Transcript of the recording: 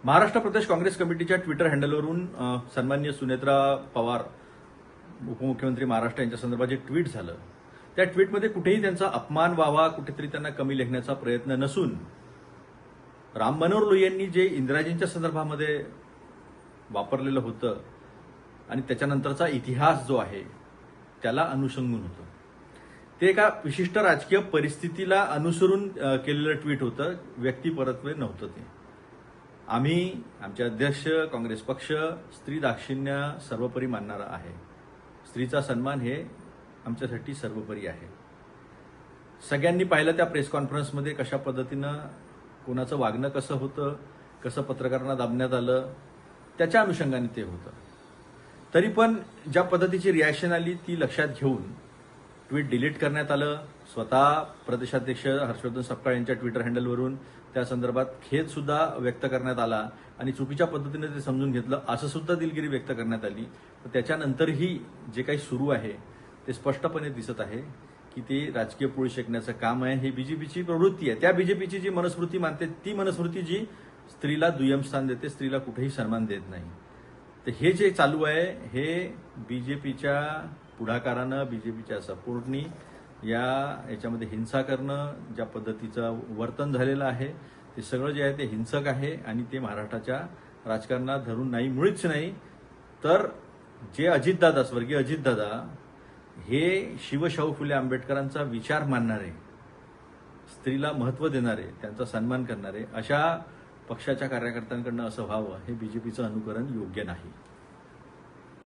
महाराष्ट्र प्रदेश काँग्रेस कमिटीच्या ट्विटर हँडलवरून सन्माननीय सुनेत्रा पवार उपमुख्यमंत्री महाराष्ट्र यांच्या संदर्भात जे ट्विट झालं त्या ट्विटमध्ये कुठेही त्यांचा अपमान व्हावा, कुठेतरी त्यांना कमी लेखण्याचा प्रयत्न नसून राम मनोहर लोहियांनी जे इंदिराजींच्या संदर्भामध्ये वापरलेलं होतं आणि त्याच्यानंतरचा इतिहास जो आहे त्याला अनुषंगून होतं. ते एका विशिष्ट राजकीय परिस्थितीला अनुसरून केलेलं ट्विट होतं, व्यक्तिपरत्वे नव्हतं ते. आम्ही आमचे अध्यक्ष काँग्रेस पक्ष स्त्री दाक्षिण्य सर्वोपरी मानणारा आहे. स्त्रीचा सन्मान हे आमच्यासाठी सर्वोपरी आहे. सगळ्यांनी पाहिलं त्या प्रेस कॉन्फरन्समध्ये कशा पद्धतीनं कोणाचं वागणं कसं होतं, कसं पत्रकारांना दाबण्यात आलं, त्याच्या अनुषंगाने ते होतं. तरी पण ज्या पद्धतीची रिॲक्शन आली ती लक्षात घेऊन ट्विट डिलीट करण्यात आलं. स्वतः प्रदेशाध्यक्ष हर्षवर्धन सपकाळ यांच्या ट्विटर हँडलवरून त्या संदर्भात खेद सुद्धा व्यक्त करण्यात आला आणि चुकीच्या पद्धतीने ते समजून घेतलं असं सुद्धा दिलगिरी व्यक्त करण्यात आली. त्याच्यानंतरही जे काही सुरू आहे ते स्पष्टपणे दिसत आहे की ते राजकीय पोळी शेकण्याचं काम आहे. ही बीजेपीची प्रवृत्ती आहे. त्या बीजेपीची जी मनस्मृती मानते ती मनस्मृती जी स्त्रीला दुय्यम स्थान देते, स्त्रीला कुठेही सन्मान देत नाही. तर हे जे चालू आहे हे बीजेपीच्या पुढाकारानं, बीजेपीच्या सपोर्टनी याच्यामध्ये हिंसा करणं, ज्या पद्धतीचं वर्तन झालेलं आहे ते सगळं जे आहे ते हिंसक आहे आणि ते महाराष्ट्राच्या राजकारणात धरून नाही, मुळीच नाही. तर जे अजितदादा, स्वर्गीय अजितदादा हे शिवशाहू फुले आंबेडकरांचा विचार मानणारे, स्त्रीला महत्त्व देणारे, त्यांचा सन्मान करणारे अशा पक्षाच्या कार्यकर्त्यांकडनं असं व्हावं हे बीजेपीचं अनुकरण योग्य नाही.